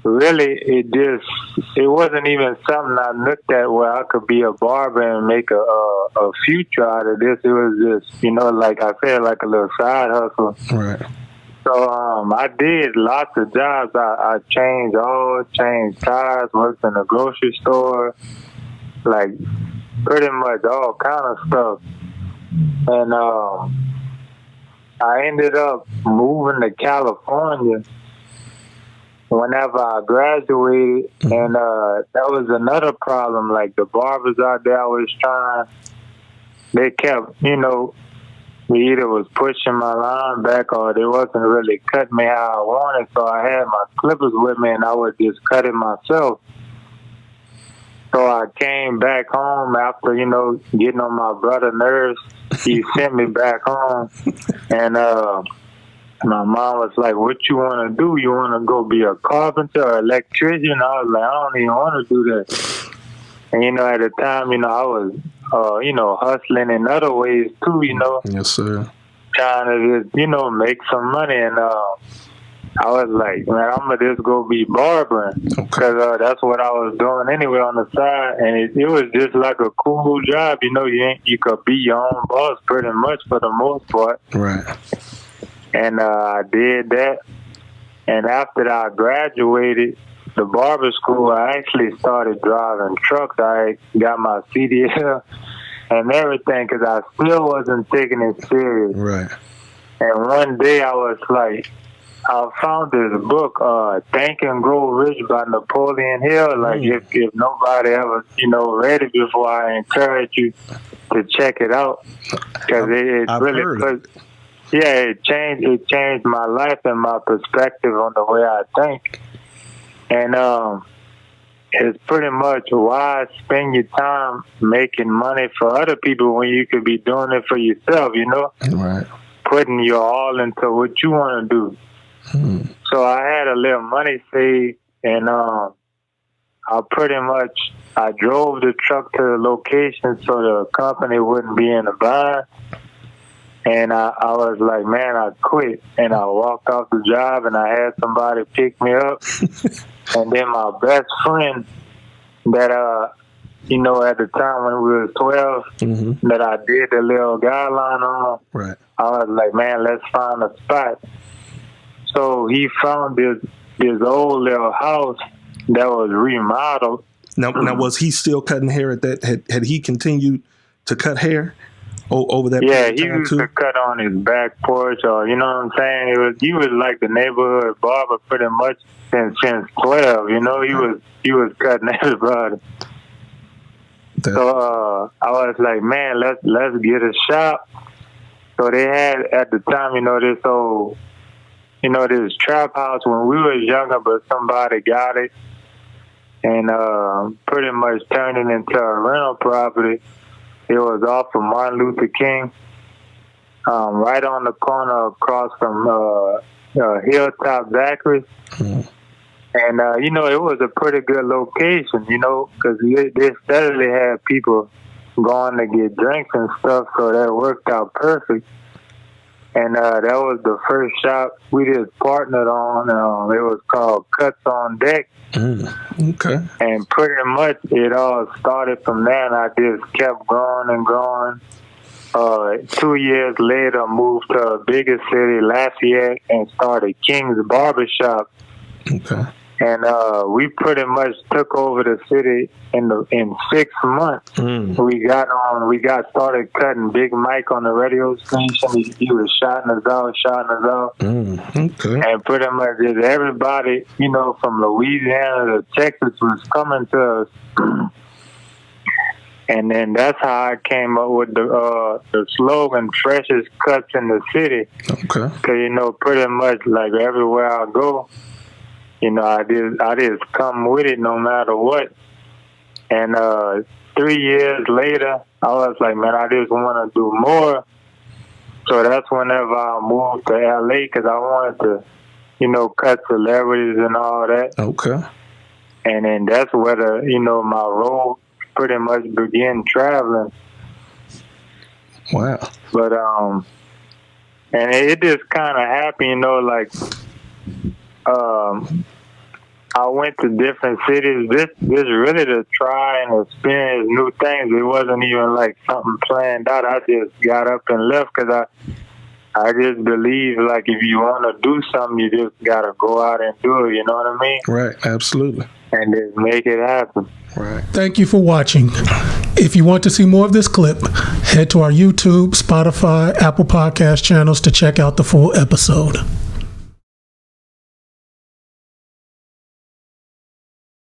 really, it wasn't even something I looked at where I could be a barber and make a future out of this. It was just, like I said, like a little side hustle. Right. So I did lots of jobs. I changed oil, changed tires, worked in a grocery store, like pretty much all kind of stuff. And I ended up moving to California whenever I graduated, and that was another problem. Like the barbers out there I was trying, they kept, they either was pushing my line back or they wasn't really cutting me how I wanted. So I had my clippers with me and I would just cut it myself. So I came back home after, getting on my brother's nerves. He sent me back home, and my mom was like, "What you want to do? You want to go be a carpenter or electrician?" I was like, "I don't even want to do that." And at the time, I was, hustling in other ways too. Yes, sir. Trying to just, make some money, and I was like, man, I'm gonna just go be barbering because that's what I was doing anyway on the side, and it was just like a cool job. You could be your own boss pretty much for the most part. Right. And I did that, and after I graduated the barber school, I actually started driving trucks. I got my CDL and everything because I still wasn't taking it serious. Right. And one day I was like, I found this book, Think and Grow Rich by Napoleon Hill. Like, if nobody ever, read it before, I encourage you to check it out. Because I've really heard it. Yeah, it changed my life and my perspective on the way I think. And it's pretty much why spend your time making money for other people when you could be doing it for yourself, Right. Putting your all into what you want to do. So I had a little money saved, and I drove the truck to the location so the company wouldn't be in a bind. And I was like, man, I quit. And I walked off the job, and I had somebody pick me up. And then my best friend that, at the time when we was 12, that I did the little guideline on, right. I was like, man, let's find a spot. So he found this old little house that was remodeled. Now, was he still cutting hair at that? Had he continued to cut hair over that? Yeah, he used to cut on his back porch, or you know what I'm saying. He was like the neighborhood barber pretty much since 12. He was cutting everybody. So I was like, man, let's get a shop. So they had at the time, this old. This trap house when we were younger, but somebody got it and pretty much turned it into a rental property. It was off of Martin Luther King, right on the corner across from Hilltop Zachary. And, it was a pretty good location, because they steadily had people going to get drinks and stuff, so that worked out perfect. And that was the first shop we just partnered on. It was called Cuts on Deck. Okay. And pretty much it all started from there, and I just kept growing and growing. 2 years later, moved to a bigger city, Lafayette, and started King's Barbershop. Okay. And we pretty much took over the city in 6 months. We got started cutting Big Mike on the radio station. He was shouting us out. Okay. And pretty much everybody, from Louisiana to Texas was coming to us. And then that's how I came up with the slogan, freshest cuts in the city. Okay. Because, pretty much like everywhere I go, I just come with it no matter what. And 3 years later, I was like, man, I just want to do more. So that's whenever I moved to LA because I wanted to, cut celebrities and all that. Okay. And then that's where my role pretty much began traveling. Wow. But and it just kind of happened, I went to different cities. This really to try and experience new things. It wasn't even like something planned out. I just got up and left because I just believe, like, if you want to do something, you just got to go out and do it. You know what I mean? Right. Absolutely. And just make it happen. Right. Thank you for watching. If you want to see more of this clip, head to our YouTube, Spotify, Apple Podcast channels to check out the full episode.